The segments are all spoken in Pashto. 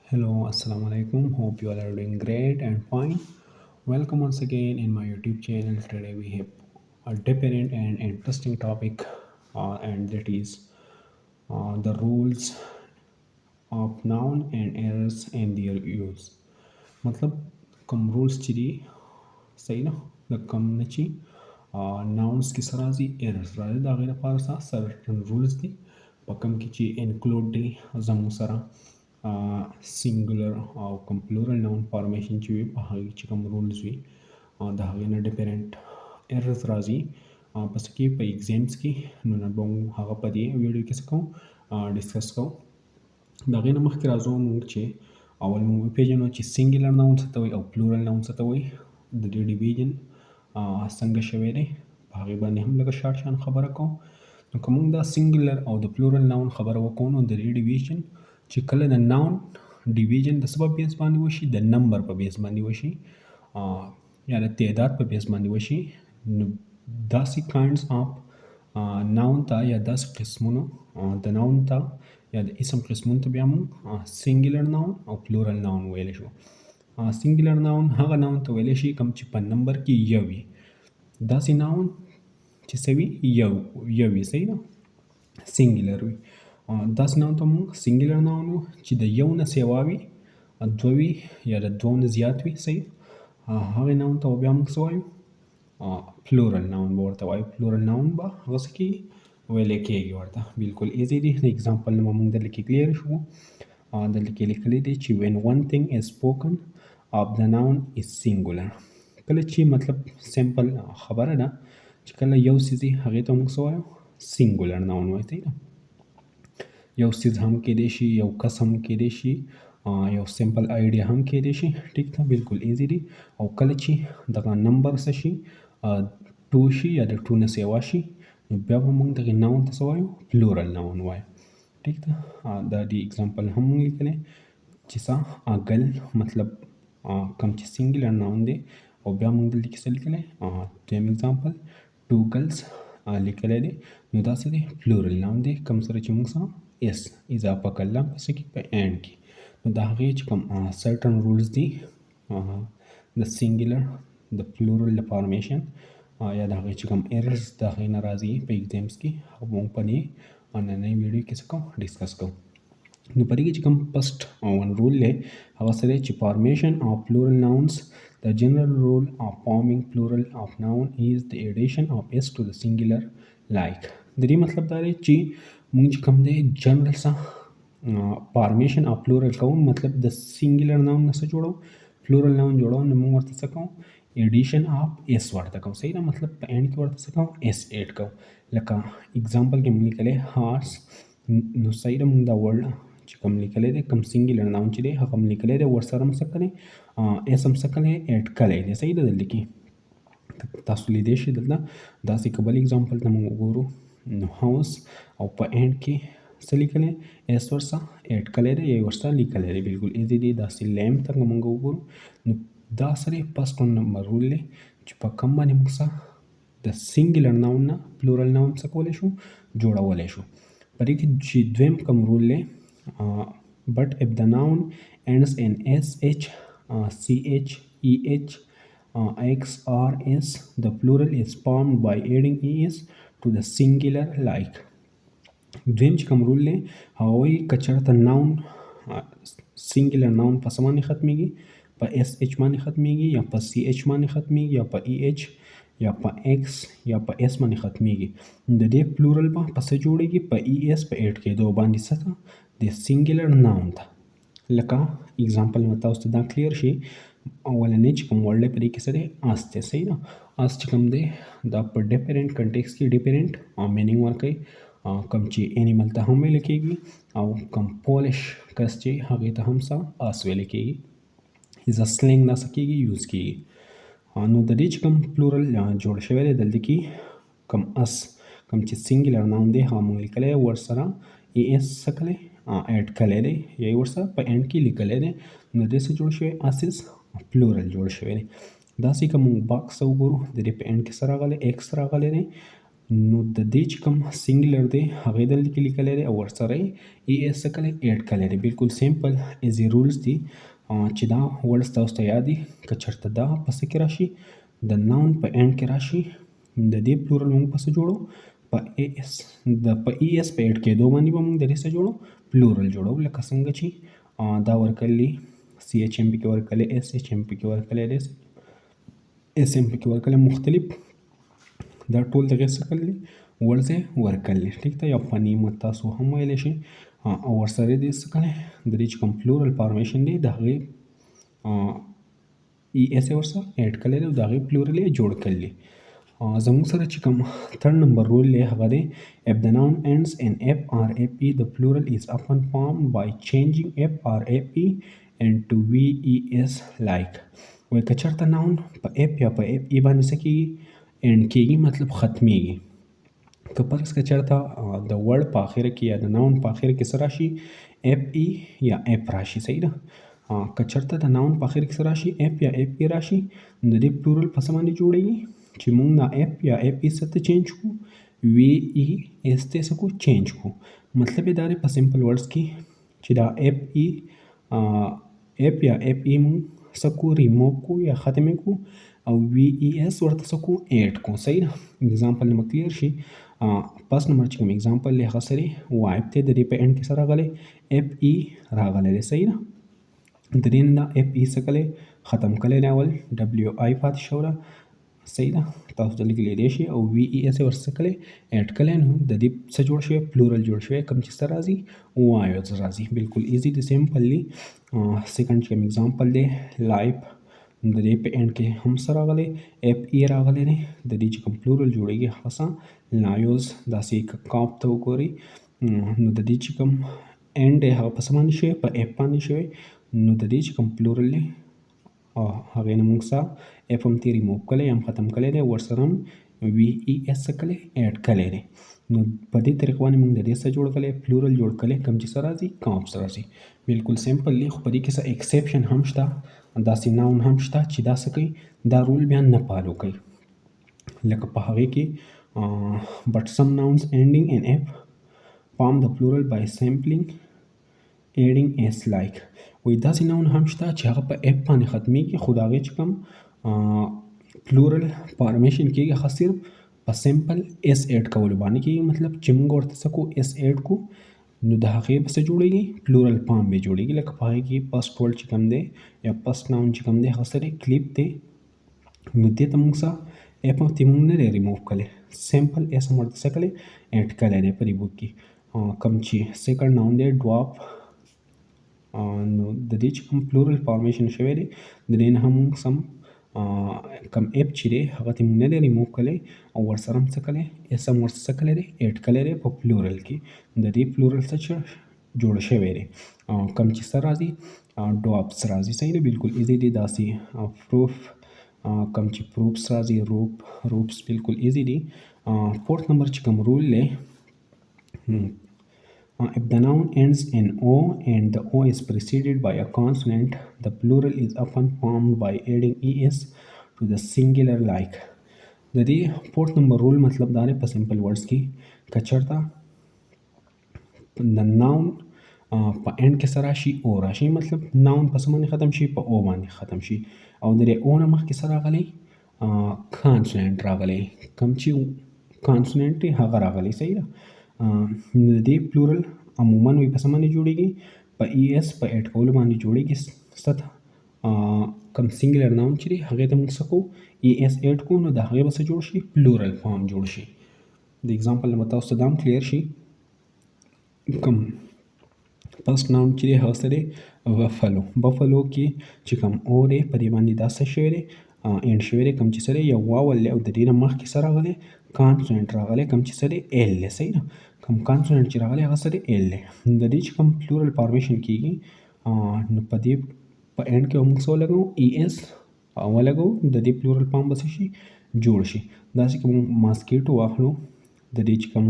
Hello, Assalamu alaikum. Hope you all are doing great and fine. Welcome once again in my YouTube channel. Today we have a different and interesting topic, and that is the rules of noun and errors and their use. मतलब कम rules चीज़ी सही ना the कम नची nouns की सराजी errors राज़ी दागे ना पारसा certain rules दी पकम की ची include दी जमू सरा singular or plural noun formation ची भी पहागी ची कम rules भी दागे ना different errors राज़ी बस की पे exams की नुना बोंग हागा पदी वीडियो किस को discuss को دغه نه مخکې راځو موږ چې اول موږ وپېژنو چې سینګلر ناون څه ته وایي او پلورل ناون څه ته وایي د دې ډیویژن څنګه شوی دی په هغې باندې هم لږه شارټ شان خبره کوم نو که موږ دا سینګلر او د پلورل ناون خبره وکړو نو د دې ډیویژن چې کله د ناون ډیویژن د څه په بیس باندې وشي د نمبر په بیس باندې وشي یا د تعداد په بیس باندې وشي نو داسې کاینډز اف ناون ته یا داسې قسمونو د ناون ته یا د اسم قسمونو ته بیا موږ سینګلر ناون او پلورل ناون ویلی شو سینګلر ناون هغه ناون ته ویلی شي کوم چې په نمبر کې یو وي داسې ناون چې څه وي یو وي صحیح ده سینګلر وي داسې ناون ته موږ سینګلر ناون وو چې د یو نه سیوا وي دوه وي یا د دوه نه زیات وي صحیح هغې ناون ته بیا موږ څه وایو پلورل ناون به ورته وایو پلورل ناون به هغه څه کېږي ویلی کېږي ورته بالکل ایزي دی د اگزامپل نه به موږ دلته کې کلیر شو دلته کې لیکلی دی چې when one thing is spoken of the noun is singular کله چې مطلب سمپل خبره ده چې کله یو څیز وي هغې ته موږ څه وایو سینګولر ناون وایو صحیح ده یو څیز هم کېدی شي یو کس هم کېدی شي یو سمپل آیډیا هم کېدی شي ټیک ده بالکل ایزي دی او کله چې دغه نمبر څه شي ټو شي یا د ټو نه سیوا شي نو بیا به موږ دغې ناون ته څه وایو پلورل ناون وایو ټیک ده دا دی اگزامپل هم موږ لیکلی چې څه اګل مطلب کوم چې سینګلر ناون دی او بیا موږ دلته کې څه لیکلی دویم اگزامپل ټو ګرلز لیکلی دی نو دا څه دی پلورل ناون دی کوم سره چې موږ څه اس اضافه کړل په څه کې په اینډ کې نو د هغې چې کوم سرټن رولز دي د سینګلر د پلورل د فارمیشن یا د هغې چې کوم ایررز د هغې نه راځي په ایگزامس کې هغه موږ په دې نننۍ ویډیو کې څه کوو ډسکس کوو نو په دې کې چې کوم فسټ ون رول دی هغه څه دی چې فارمیشن اف پلورل ناونز the general rule of forming plural of noun is the addition of s to the singular like د دې مطلب دا دی چې موږ چې کوم دی جنرل څه فارمیشن اف پلورل کوو مطلب د سینګلر ناون نه څه جوړو پلورل ناون جوړو نو موږ ورته څه کوو ایډیشن اف اس ورته کوو صحیح ده مطلب په اینډ کې ورته څه کوو اس ایډ کوو لکه اگزامپل کې موږ لیکلی هارس نو صحیح ده موږ دا ورډ چې کوم لیکلی دی کوم سینګلر ناون چې دی هغه هم لیکلی دی ورسره هم څه کړی اس هم څه کړی ایډ کړی دی صحیح ده دلته کې تاسو لیدی شئ دلته داسې که بل اگزامپل ته موږ وګورو نو هاوس او په اینډ کې څه لیکلی اس ورسره ایډ کړی دی یا ورسره لیکلی دی بالکل ایزي دی داسې لیم ته موږ وګورو نو دا سره فسټ نمبر رول دی چې په کوم باندې موږ څه د سینګلر ناون نه پلورل ناون څه کولی شو جوړولی شو په دې کې چې دویم کوم رول دی but if the noun ends in sh ch eh x or s the plural is formed by adding es to the singular like دویم چې کوم رول دی هغه وایي که چېرته ناون سینګلر ناون په څه باندې ختمیږي په اس ایچ باندې ختمیږي یا په سی ایچ باندې ختمیږي یا په ای ایچ یا په ایکس یا په اس باندې ختمیږي د دې پلورل به په څه جوړیږي په ای اس په ایډ کېدو باندې څه ته د سینګلر ناون ته لکه اگزامپل نه تاسو ته دا کلیر شي اولنی چې کوم ورډ دی په دې کې څه دی اس دی صحیح ده اس چې کوم دی دا په ډیفرنٹ کنټیکس کې ډیفرنٹ مینینګ ورکوي کوم چې انیمل ته هم ویل کېږي او کوم پولش کس چې هغې ته هم څه اس ویل کېږي از ا سلنګ دا څه کېږي یوز کېږي نو د دې چې کوم پلورل جوړ شوی دی دلته کې کوم اس کوم چې سینګلر ناون دی هغه موږ لیکلی ورسره ای اس څه کړی ایډ کړی دی یا یې ورسره په اینډ کې لیکلی دی نو دې څه جوړ شوی اسز پلورل جوړ شوی دی داسې که موږ باکس وګورو د دې په اینډ کې څه راغلی ایکس راغلی دی نو د دې چې کوم سنګلر دی هغې دلته کې لیکلی دی او ورسره یې ای اس څه کلی ایډ کلی دی. بالکل سیمپل ایزي رولز دي چې دا ورډز تاسو ته یاد دي. که چېرته دا په څه کې راشي د ناون په اینډ کې راشي د دې پلورل موږ په څه جوړو په ای اس په ای اس په ایډ کېدو باندې به موږ د دې څه جوړو پلورل جوړو. لکه څنګه چې دا ورکړلي سی ایچ ایم پی کې ورکړلی ایس ایچ ایم پی کې ورکړلی دی ایس ایم پی کې ورکړلی مختلف دا ټول دغې څه کړل دي ورډز یې ورکړل. ټیک ده یا فنیمه تاسو هم ویلی شئ او ورسره یې څه کړی د دې چې کوم پلورل فارمیشن دی د هغې ای اس یې ورسره ایډ کړی دی او د هغې پلورل یې جوړ کړل دي. زموږ سره چې کوم third number rule دی هغه دی if the noun ends in f or ap the plural is often formed by changing f or ap into ves like. وایي که چېرته ناون په اف یا په اف ای باندې څه کېږي اینډ کېږي مطلب ختمیږي. که فرض که چېرته د ورډ په آخره کې یا د ناون په آخره کې څه راشي اف ای یا اف راشي. صحیح ده. که چېرته د ناون په آخره کې څه راشي اف یا اف ای راشي نو د دې پلورل په څه باندې جوړېږي چې موږ دا اف یا اف ای څه ته چینج کړو وی ای اس ته څه کړو چینج کړو. مطلب یې دا دی په سمپل ورډز کې چې دا اف ای اف یا اف ای موږ څه کړو ریموو کړو یا ختم یې کړو او وی ای اس ورته څه کړو ایډ کړو. صحیح ده. اگزامپل نه به کلیر شي. فرست نمبر چې کوم اگزامپل دی هغه څه دی وایب دی د دې په اینډ کې څه راغلی اف ای راغلی دی. صحیح ده. د دې نه دا اف ای څه کلی ختم کلی دی اول ډبلیو آی پاتې شوله. صحیح ده. تاسو دلته لیدلی شئ او وی ای اس یې ورڅه کلی ایډ کلی نو د دې څه جوړ شوی پلورل جوړ شوی کوم چې څه راځي وایوز راځي. بالکل ایزي دی سیمپلی. سیکنډ چې کوم اگزامپل دی لایف د دې په اینډ کې هم څه راغلی اف ای راغلی دی. د دې چې کوم پلورل جوړېږي هغه څه لایوز. داسې کاپ ته وګورئ نو د دې چې کوم اینډ دی هغه په څه باندې شوی په اف باندې شوی نو د دې چې کوم پلورل دی هغې نه موږ څه اف هم ترې ریموو کړی هم ختم کړی دی ورسره هم وی ای اس څه کړی ایډ کړی دی. نو په دې طریقه باندې موږ د دې څه جوړ کړی پلورل جوړ کړی کوم چې څه راځي کاپس راځي. بالکل سیمپل دی. خو په دې کې څه ایکسیپشن هم شته داسې ناون هم شته چې دا څه کوي دا رول بیا نه فالو کوي. لکه په هغې کې but some nouns ending in f form the plural by sampling adding s like. وایي داسې ناون هم شته چې هغه په اف باندې ختمیږي خو د هغې چې کوم پلورل فارمیشن کېږي هغه صرف په سمپل اس ایډ کولو باندې کېږي. مطلب چې موږ ورته څه کړو اس ایډ کړو نو د هغې به څه جوړېږي پلورل فارم به جوړېږي. لکه په هغې کې فسټ ورډ چې کوم دی یا فسټ ناون چې کوم دی هغه څه دی کلیپ دی نو دې ته موږ څه اف هم ترې موږ نه دی ریموو کړی سمپل اس هم ورته څه کړی ایډ کړی دی په دې بک کې. کوم چې سیکنډ ناون دی ډواپ نو د دې چې کوم پلورل فارمیشن شوی دی د دې نه هم موږ سم کم اف چې دی هغه ته موږ نه دی ریموو کړی او ورسره هم څه کړی اس هم ورته څه کړی دی ایډ کړی دی په پلورل کې. د دې پلورل څه جوړ شوی دی کوم چې څه راځي ډواپس راځي. صحیح دی. بالکل ایزي دی. داسې پروف کوم چې پروفس راځي روپس بالکل ایزي دی. فورث نمبر چې کوم رول دی if the noun ends in o and the o is preceded by a consonant the plural is often formed by adding es to the singular like. د دې فورث نمبر رول مطلب دا دی په سمپل ورډز کې که چېرته د ناون په اینډ کې څه راشي او راشي مطلب ناون په څه باندې ختم شي په او باندې ختم شي او د دې او نه مخکې څه راغلی کانسوننټ راغلی کوم چې کانسوننټ دی هغه راغلی. صحیح ده. د دې پلورل عموما وي په څه باندې جوړېږي په ای اس په ایډ کولو باندې جوړېږي. سطح کوم سنګلر ناون چې دی هغې ته موږ څه کوو ای اس ایډ کوو نو د هغې به څه جوړ شي پلورل فارم جوړ شي. د اگزامپل نه به تاسو ته دا هم کلیر شي. کوم فرست ناون چې دی هغه څه دی بفلو کې چې کوم او دی په دې باندې دا څه شوی دی اینډ شوی دی کوم چې څه دی یو واول دی او د دې نه مخکې څه راغلی کانسوننټ راغلی کوم چې څه دی ایل دی. صحیح ده. کوم کانسوننټ چې راغلی هغه څه دی ایل دی. د دې چې کوم پلورل فارمیشن کېږي نو په دې په اینډ کې موږ څه ولګوو ای اس ولګوو د دې پلورل فارم به څه شي جوړ شي. داسې که موږ ماسکیټو واخلو د دې چې کوم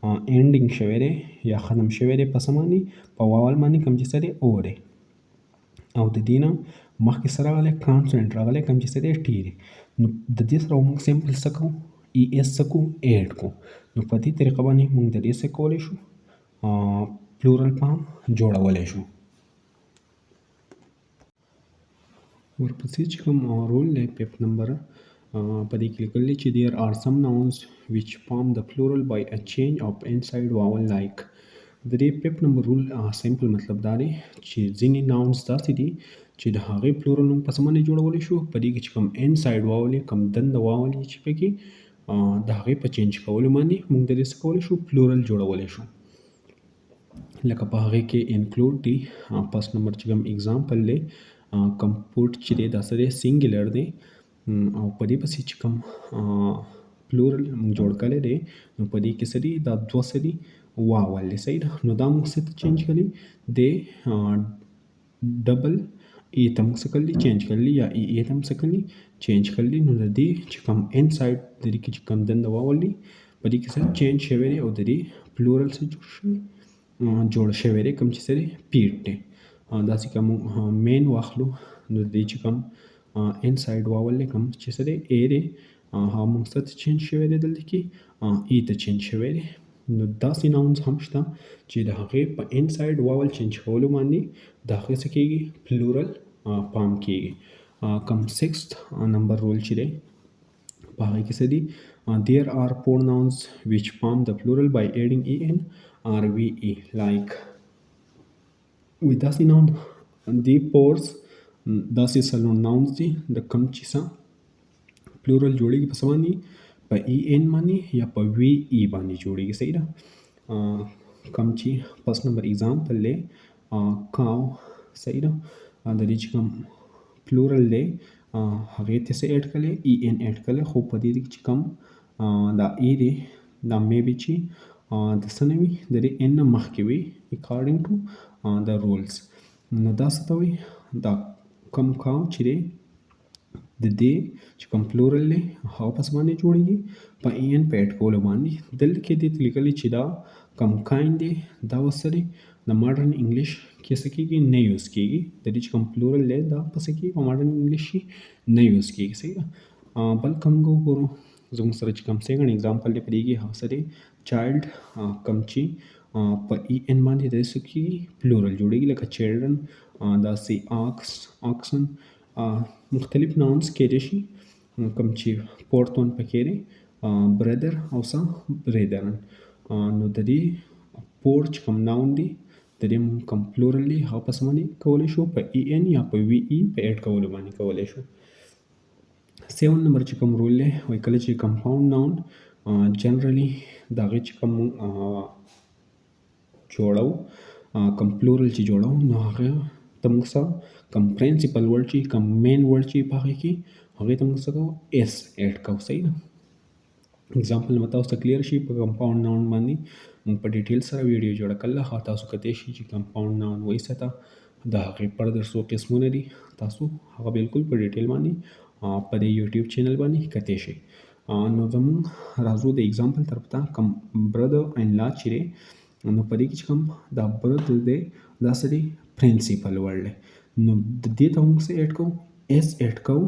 اینډینګ شوی دی یا ختم شوی دی په څه باندې په واول باندې کوم چې څه دی او دی او د دې نه مخکې څه راغلی کانسوننټ راغلی کوم چې څه دی ټي دی. نو د دې سره موږ سمپل څه کوو ای اس سکو ایډ کو. نو په دې طریقه باندې موږ د دې څه کولی شو پلورل فارم جوړولی شو. ورپسې چې کوم رول دی پیپ نمبر په دې کې لیکل دی چې there are some nouns which form the plural by a change of inside vowel like. د دې پیپ نمبر رول سمپل مطلب دا دی چې ځینې ناونز داسې دي چې د هغې پلورل موږ په څه باندې جوړولی شو، په دې کې چې کوم انساید واول یې کوم دنده واول یې چې پکې د هغې په چینج کولو باندې موږ د دې څه کولی شو پلورل جوړولی شو. لکه په هغې کې انکلود دی. پس نمبر چې کوم اگزامپل دی کمپوټ چې دی دا څه دی سینګولر دی او په دې پسې چې کوم پلورل موږ جوړ کړی دی نو په دې کې څه دي دا دوه څه دي واول دی. صحیح ده. نو دا موږ څه ته چینج کړي د ډبل ای ته موږ څه کړي چینج کړي یا ای ای ته موږ څه کړي چینج کړي. نو د دې چې کوم انساید د دې کې چې کوم دنده واول دی په دې کې څه چینج شوی دی او د دې پلورل څه جوړ شوی دی کوم چې څه دی پیټ دی. داسې کوم مین واخلو نو د دې چې کوم انساید واول دی کوم چې څه دی ای دی هغه موږ څه ته چینج شوی دی دلته کې ای ته چینج شوی دی. نو داسې ناونز هم شته چې د هغې په انساید واول چینج کولو باندې د هغې څه کېږي پلورل فارم کېږي. کوم سکسث نمبر رول چې دی په هغې کې څه دي there are four nouns which form the plural by adding en or ve like. وی داسې ناون دی پورس داسې څلور ناونز دي د کوم چې څه پلورل جوړېږي په څه باندې په ای ان باندې یا په وی ای باندې جوړېږي. صحیح ده. کوم چې فرست نمبر اگزامپل دی کاو. صحیح ده. د دې چې کوم پلورل دی هغې ته څه ایډ کړی ای ان ایډ کړی خو په دې چې کوم دا ای دی دا میبي چې د څه نه وي د دې ان نه مخکې وي اکارډینګ ټو د رولز. نو دا څه ته وایي دا کوم کاو چې دی د دې چې کوم پلورل دی هغه په څه باندې جوړېږي په ای ان په ایډ کولو باندې. دلته کې دې ته لیکلي چې دا کوم کاین دی دا اوس څه دی د ماډرن انګلیش کې څه کېږي نه یوز کېږي. د دې چې کوم پلورل دی دا په څه کېږي په ماډرن انګلیش کې نه یوز کېږي. صحیح ده. بل کوم وګورو زموږ سره چې کوم سیکنډ اگزامپل دی په دې کې هغه څه دی چایلډ کوم چې په ای ان باندې د څه کېږي پلورل جوړېږي لکه چیلډرن داسې آکسن مختلف ناونز کېدای شي کوم چې فورث ون پکې دی برادر او څه بریدرن. نو د دې پور چې کوم ناون دی د دې کوم پلورل دی هغه په څه باندې کولی شو په ای ان یا په وی ای په ایډ کولو باندې کولی شو. 7 نمبر چې کوم رول دی وایي کله چې کمپاوند ناون جنرالي د هغې چې کوم جوړو کوم پلورل چې جوړو نو هغه ته موږ څه کوم پرنسپل ورډ چې کوم مین ورډ چې په هغې کې هغې ته موږ څه کوو ایس ایډ کوو. صحیح ده. اگزامپل به تاسو ته کلیر شي په کمپاوند ناون باندې موږ په ډیټیل سره ویډیو جوړه کړله هغه تاسو کتلی شي چې کمپاوند ناون وایسته د هغې فردر څو قسمونه دي تاسو هغه بالکل په ډیټیل باندې په دې یوټیوب چینل باندې کتلی شئ. نو زموږ راځو د اگزامپل طرف ته کوم برادر ان لا چې دی نو په دې کې چې کوم دا برادر دی دا څه دی پرنسپل ورډ دی. نو د دې ته موږ څه ایډ کوو ایس ایډ کوو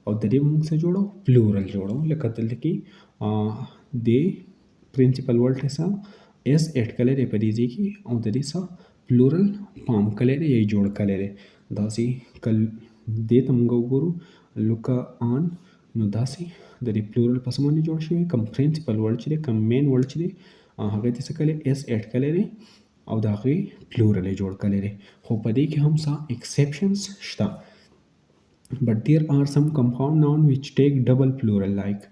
او د دې موږ څه جوړو پلورل جوړو. لکه دلته کې د پرنسپل ورډ ته څه ایس ایډ کړی دی په دې ځای کې او د دې څه پلورل فارم کړی دی یا جوړ کړی دی. داسې دې ته موږ وګورو لوکا آن نو داسې د دې پلورل په څه باندې جوړ شوی کوم پرنسپل ورډ چې دی کوم مین ورډ چې دی هغې ته څه کړی ایس ایډ کړی دی او د هغې پلورل یې جوړ کړی دی. خو په دې کې هم څه ایکسیپشنز شته. but there are some compound noun which take double plural like.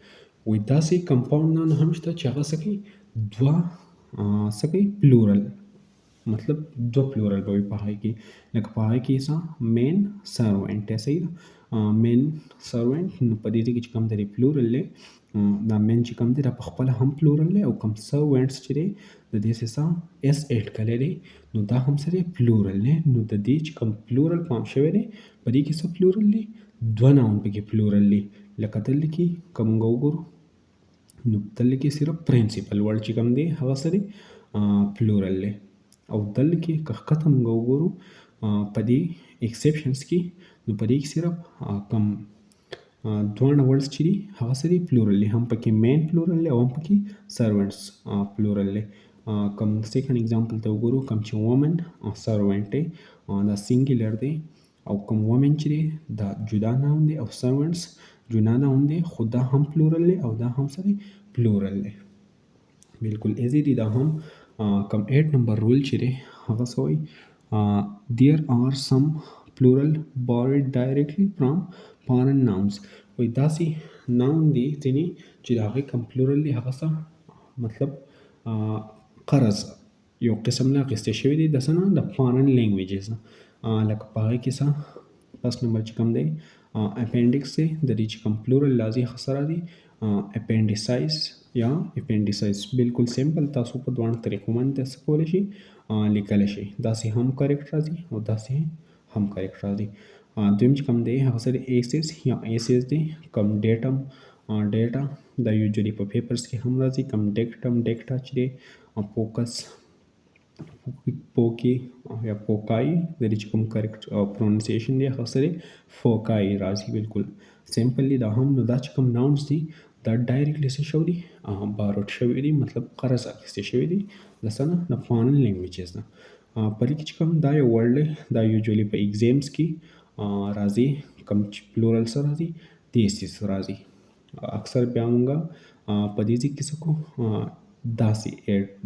وایي داسې کمپاوند ناون هم شته چې هغه څه کوي دوه څه کوي پلورل مطلب دوه پلورل به وي په هغې کې. لکه په هغې کې څه مین سروینټ دی. صحیح ده. مین سروینټ نو په دې کې چې کوم دی پلورل دی دا مین چې کوم دی دا په خپله هم پلورل دی او کوم سروینټس چې دی د دې څه ایس ایډ کړی دی نو دا هم څه دی پلورل دی. نو د دې چې کوم پلورل فارم شوی دی په دې کې څه پلورل دی دوه ناون پکې پلورل دی. لکه دلته کې که موږ وګورو نو دلته کې صرف پرنسپل ورډ چې کوم دی هغه څه دی پلورل دی او دلته کې که ښکته موږ وګورو په دې ایکسیپشنز کې نو په دې کې صرف کوم دواړه words چې دي هغه څه دي plural دي، هم پکې main plural دی او هم پکې servants plural دی. کوم second example ته وګورو، کوم چې woman servant دی دا singular دی، او کوم women چې دی دا جدا noun دی او servants جدا noun دی، خو دا هم plural دی او دا هم څه دی plural دی. بالکل ایزی دی دا هم. کوم 8 نمبر رول چې دی هغه څه وایي there are some plural borrowed directly from foreign nouns. وایي داسې noun دی ځینې چې د هغې کوم plural دی هغه څه مطلب قرض یو قسم نه اخیستی شوی دی د څه نه د foreign languages نه. لکه په هغې کې څه فرست نمبر چې کوم دی اپینډکس دی، د دې چې کوم plural لازم هغه څه راځي اپینډیسایز یا اپینډیسایز. بالکل سمپل، تاسو په دوه طریقو باندې څه کولی شي لیکلی شي، داسې هم کریکټ راځي او داسې هم کریکټ راځي. دویم چې کوم دی هغه څه دی ایسیز یا ایسیز دی. کوم ډیټم ډیټا دا یوجولي په پیپرز کې هم راځي. کوم ډیکټم ډیکټا چې دی فوکس پوکی یا پوکای د دې چې کوم کریکټ پروننسیشن دی هغه څه دی فوکای راځي. بالکل سمپلی دا هم نو دا چې کوم ناونز دي دا ډایرکټلی څه شوي دي باروډ شوي دي، مطلب قرض اخیستی شوي دي د څه نه د فارن لینګویجز نه. په دې کې چې کوم دا یو ورډ دی دا یوجولي په ایگزامز کې راځي، کوم چې پلورل سره راځي دیسیس راځي. اکثر بیا مونږ په دې ځای کې څه کو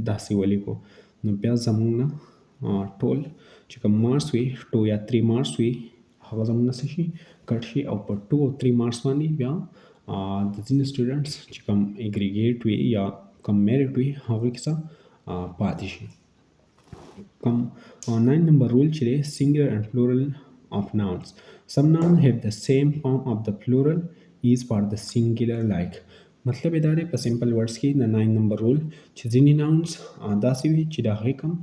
داسې ولیکو، نو بیا زمونږ نه ټول چې کوم مارکس وي 2 یا 3 مارکس وي هغه زمونږ نه څه شي کټ شي، او په 2 او 3 مارکس باندې بیا د ځینې سټوډنټس چې کوم اګریګیټ وي یا کوم میرټ وي هغوی کې څه پاتې شي. کوم 9 نمبر رول چې دی singular and plural of nouns. Some nouns have the same form of the plural is for the singular like. مطلب دا دی په سمپل ورډز کې د 9 نمبر رول چې ځینې ناونز داسې وي چې د هغې کوم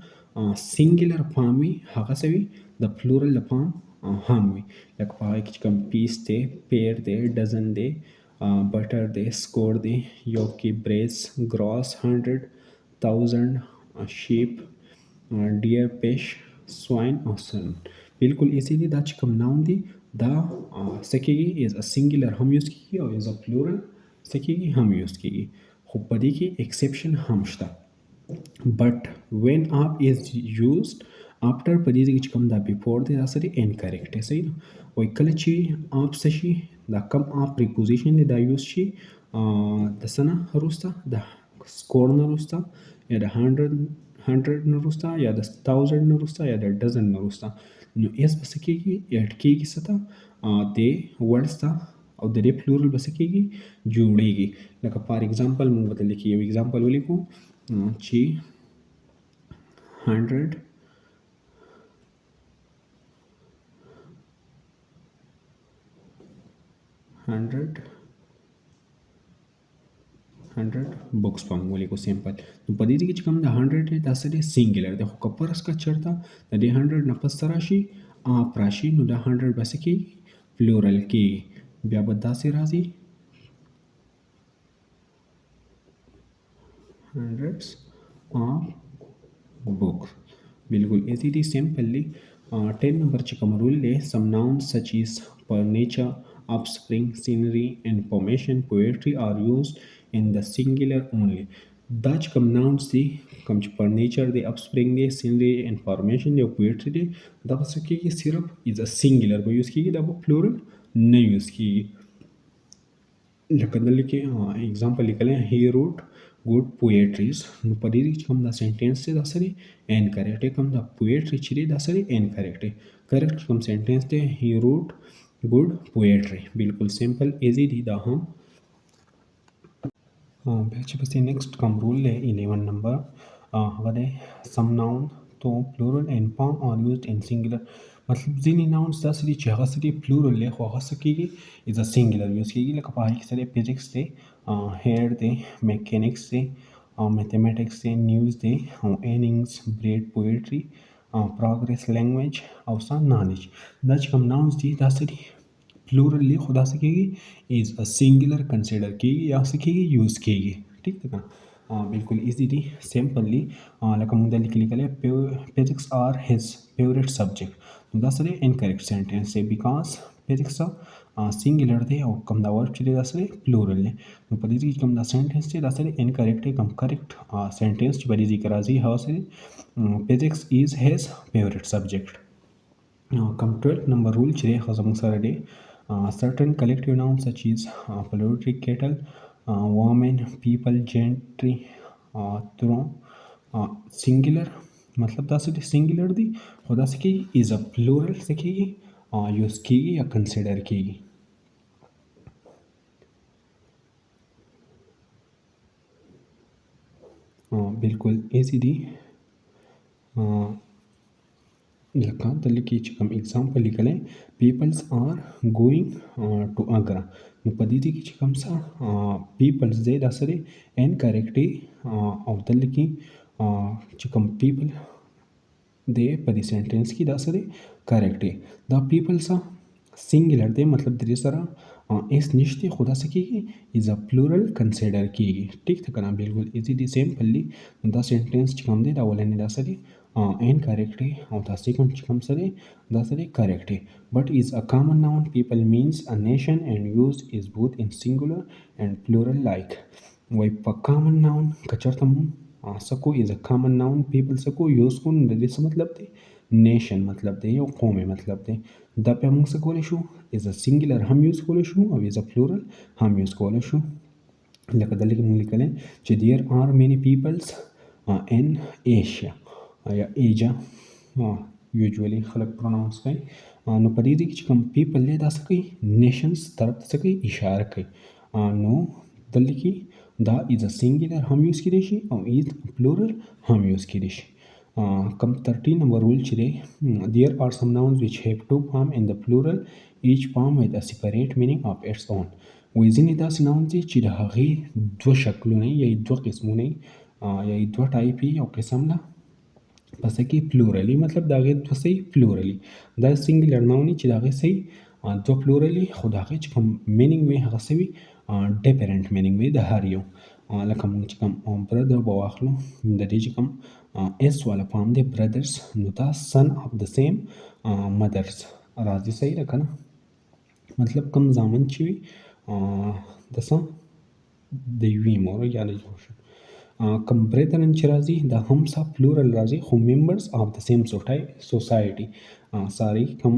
سینګولر فارم وي هغه څه وي د پلورل د فارم هم وي. لکه په هغې کې چې کوم پیس دی، پیر دی، ډزن دی، بټر دی، سکور دی، یو کې بریس، ګراس، 100,000 شیپ، ډیر، فش، سواین او سن. بالکل ایزیلی دا چې کوم ناون دی دا څه کېږي ایز ا سینګولر هم یوز کېږي او ایز ا پلورل څه کېږي هم یوز کېږي، خو په دې کې ایکسیپشن هم شته. بٹ وین آپ از یوزڈ آفټر په دې کې چې کوم دا بیفور دی دا څه دی انکریکټ دی. صحیح ده. وایي کله چې آپ څه شي دا کم آپ پریپوزیشن دی دا یوز شي د څه نه وروسته د سکور نه وروسته یا د 100 نه وروسته یا د 1000 نه وروسته یا د ډزن نه وروسته، نو ایس به څه کېږي ایډ کېږي څه ته د ورډز ته او د دې پلورل به څه کېږي جوړېږي. لکه فار ایگزامپل موږ به دلته کې یو ایگزامپل ولیکو چې 100 بوکس په موږ ولیکو سمپل. نو په دې کې چې کوم د 100 دی دا څه دی سینګولر دی، خو که فرض که چېرته د دې 100 نه پس څه راشي آپ راشي نو دا 100 به څه کېږي پلورل کېږي، بیا به داسې راځي hundreds of books. بالکل ایزی دی سمپلی. 10 نمبر چې کوم رول دی some nouns such as per nature, offspring, scenery, information, poetry are used in the singular only. دا چې کوم nouns دی کوم چې پر نیچر دی، offspring دی، scenery، information دی او poetry دی دا به څه کېږي صرف از ا سینګولر به یوز کېږي، دا به پلورل نه یوز کېږي. لکه دلته کې اگزامپل لیکلی he wrote good poetries. نو په دې چې کوم دا سنټینس دی دا څه دی انکریکټ دی، کوم دا پویټري چې دی دا څه دی انکریکټ دی. کریکټ کوم سنټینس دی he wrote good poetry. بالکل سمپل ایزی دی دا هم. بیا چې پسې نیکسٹ کوم رول دی 11 نمبر هغه دی some noun تو plural and form are used in singular. مطلب ځینې ناونز داسې دي چې هغه څه دي پلورل دی خو هغه څه کېږي از ا سینګولر یوز کېږي. لکه په هغې کې څه دی فزیکس دی، هیر دی، میکینکس دی، میتھمیټکس دی، نیوز دی او ایننګز، بریډ، پویټري، پروګرس، لینګویج او څه نالج. دا چې کوم ناونز دي دا څه دي پلورل دی خو دا څه کېږي از ا سینګولر کنسیډر کېږي یا څه کېږي یوز کېږي. ٹھیک ده که بالکل ایزی دی سمپلی. لکه موږ دلته کې لیکلی فزیکس آر هز فیوریټ سبجیکټ، نو دا څه دی انکریکټ سینټینس دی بیکاز فزیکس سینګولر دی او کوم دا ورب چې دی دا څه دی پلورل دی. نو په دې کې کوم دا سنټنس چې دا څه دی انکریکټ دی. کوم کریکټ سنټنس چې په دې کې راځي هغه څه دی physics is his favorite subject. Come 12th number rule چې دی هغه زموږ سره دی certain collective nouns such as poultry, cattle, women, people, gentry, throne, singular مطلب دا څه دی سینګولر دی خو دا څه کېږي از ا پلورل څه کېږي یوز کېږي یا کنسیډر کېږي. بالکل ایزی دی. لکه دلته کې چې کوم اگزامپل لیکلی پیپلز آر ګوینګ ټو اګرا. نو په دې کې چې کوم څه پیپلز دی دا څه دی انکریکټ دی او دلته کې چې کوم پیپل دی په دې سنټنس کې دا څه دی کریکټ دی. دا پیپل څه سینګولر دی مطلب د دې سره اس نشته خو دا څه کېږي از ا پلورل کنسیډر کېږي. ټیک ده که نه بالکل ایزي دی سیمپلی. دا سنټنس چې کوم دی دا اولنی دا څه دی incorrect او دا second چې کوم څه دی دا څه دی correct دی. but is a common noun people means a nation and use is both in singular and plural like. وای په common noun که چېرته مو څه کو is a common noun people څه کو یوز کو نو د دې څه مطلب دی نیشن مطلب دی یو قومي مطلب دی. دا بیا موږ څه کولی شو is a singular هم یوز کولی شو او is a plural هم یوز کولی شو. لکه دلته کې موږ لیکلی چې there are many peoples in Asia یا ایجا یوجولی خلک پروناونس کوي. نو په دې کې چې کوم پیپل دی دا څه کوي نیشنز طرف ته څه کوي اشاره کوي. نو دلته کې دا از ا سینګولر هم یوز کېدی شي او از پلورل هم یوز کېدی شي. کوم 13 نمبر رول چې دی there are some nouns which have two form in the plural each form with a separate meaning of its own. وایي ځینې داسې ناونز دي چې د هغې دوه شکلونه یا دوه قسمونه یا دوه ټایپ یو قسم نه پس کې پلورلی مطلب دا غي دوه صحیح پلورلی دا سینګولر ناونی چې دا غي صحیح دوه پلورلی خو دا غي چې کوم مینینګ وي هغه سوي ډیفرنٹ مینینګ وي د هر یو. لکه موږ چې کوم برادر به واخلو د دې چې کوم اس والا فارم دی برادرز نو دا سن اف د سیم مدرز راځي صحیح ده کنه مطلب کوم ځامن چې وي د څه د یوې مور یا د جوړ کوم بریدرن چې راځي دا هم سا پلورل راځي خو ممبرز اف د سیم سوسایټي ساري کوم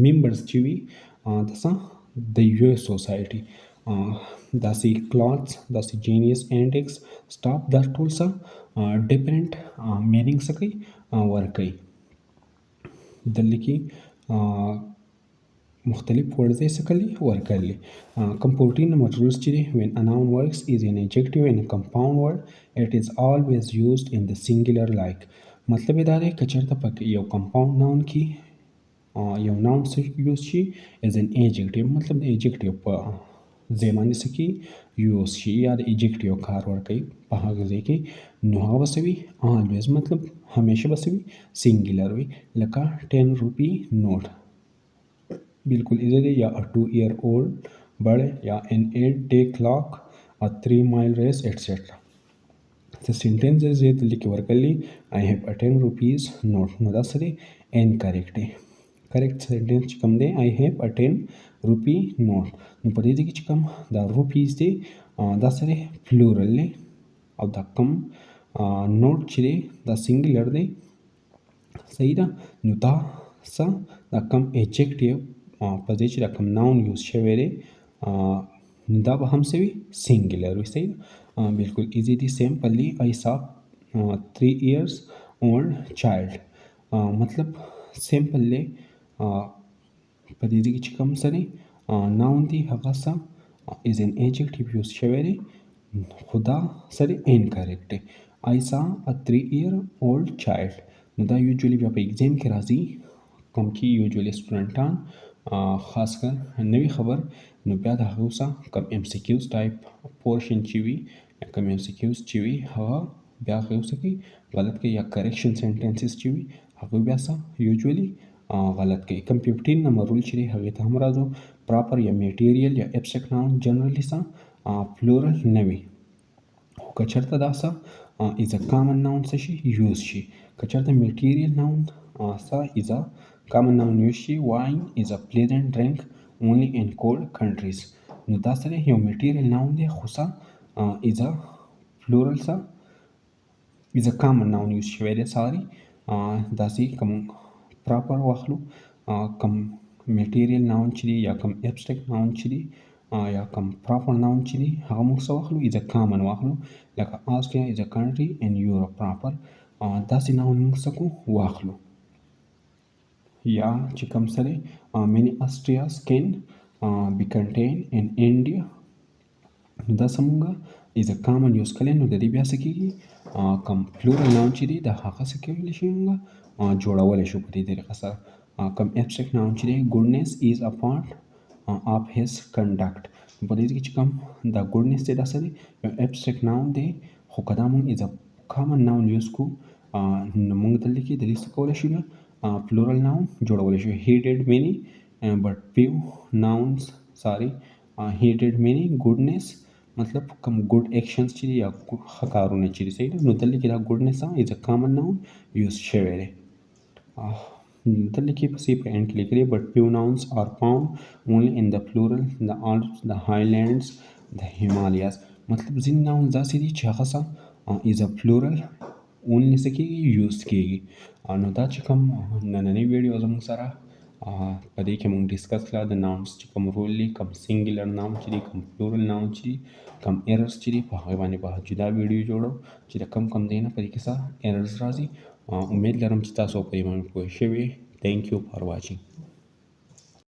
ممبرز چې وي د څه د یوې سوسایټي داسې کلاتس داسې جینیس اینټکس سټاف دا ټول څه ډیفرنٹ مینینګ څه کوي ورکوي. دلته کې مختلف ورډز یې څه کړي ورکړي. کوم 14 نمبر رولز چې دی when a noun works is an adjective in a compound word it is always used in the singular like. مطلب دا دی که چېرته په یو کمپاوند ناون کې یو ناون یوز شي as an adjective مطلب د adjective په ځای باندې څه کې یوز شي یا د adjective کار ورکوي په هغه ځای کې نو هغه به څه وي always مطلب همیشه به څه وي singular وي. لکه 10 روپی نوټ बिल्कुल इधर या a 2-year-old bird या an 8-day clock a 3-mile race etc. The sentences is लिखे वर्कली I have a 10 rupees note no that's the incorrect correct sentence come they I have a 10 rupee note no पर ये कि कम the rupees they that's the plural ले अब the कम note चिरे the singular दे सही था no ता सा the कम adjective په دې چې دا کوم ناون یوز شوی دی دا به هم څه وي سینګولر وي صحیح بالکل ایزي دی سیمپلی آی سا 3 years old child مطلب سیمپل دی په دې کې چې کوم څه دی ناون دی هغه څه از ان ایجکټیو یوز شوی دی خو دا څه دی انکریکټ دی. آی سا ا 3-year old child نو دا یوجولی بیا په ایگزام کې راځي کوم کې یوجولی سټوډنټان خاص کر نوی خبر نو بیا د هغه وسه کم ام سی کیوز ټایپ پورشن چې وي یا کم ام سی کیوز چې وي هغه بیا هغه وسه کوي غلط کوي یا کریکشن سنټنسز چې وي هغه بیا څه یوجولی غلط کوي. کم 15 نمبر رول چې دی هغې ته هم راځو پراپر یا میټیریل یا ایبسټریکټ ناون جنرالي څه پلورل نه وي خو که چېرته دا څه از ا کامن ناون څه شي یوز شي که چېرته میټیریل ناون څه از ا common noun use شي wine is a pleasant drink only in cold countries. نو دا سره یو material noun دی خو څه is a plural څه is a common noun use شوی دی sorry داسې کوم proper واخلو کوم material noun چې دی یا کوم abstract noun چې دی یا کوم proper noun چې دی هغه موږ څه واخلو is a common واخلو لکه Austria is a country in Europe proper داسې noun موږ څه کو واخلو یا چې کوم سره many Austrias can be contained in India دا څنګه is a common use کله نو د دې بیا څه کېږي کوم plural noun چې دی د هغه څه کولی شي موږ جوړولی شو په دې طریقه سره کوم abstract noun چې دی goodness is a part of his conduct په دې کې چې کوم دا goodness دی دا څه دی یو abstract noun دی خو که دا موږ is a common noun use کو نو موږ دلته کې د دې څه کولی شو plural noun جوړولی شو he did many but few nouns sorry he did many goodness مطلب کوم ګډ اکشنز چې یا ښه کارونه چې صحیح نو دلته کې دا ګډنس از ا کامن ناون یوز شوی دی دلته کې پسې په اینډ کې لیکلي بټ few nouns are found only in the plural the Alps the highlands the Himalayas مطلب ځینې nouns داسې دي چې هغه څه is a plural only څه کېږي یوز کېږي نو دا چې کوم نننۍ ویډیو زموږ سره په دې کې موږ ډسکس کړه د ناونس چې کوم رول لري کوم سنګولر ناون چې دی کوم پلورل ناون چې دی کوم ایررز چې دی په هغه باندې به جدا ویډیو جوړو چې د کم دی نه په دې کې څه ایررز راځي امید لرم چې تاسو په دې باندې پوه شوي تھینک یو فار واچینګ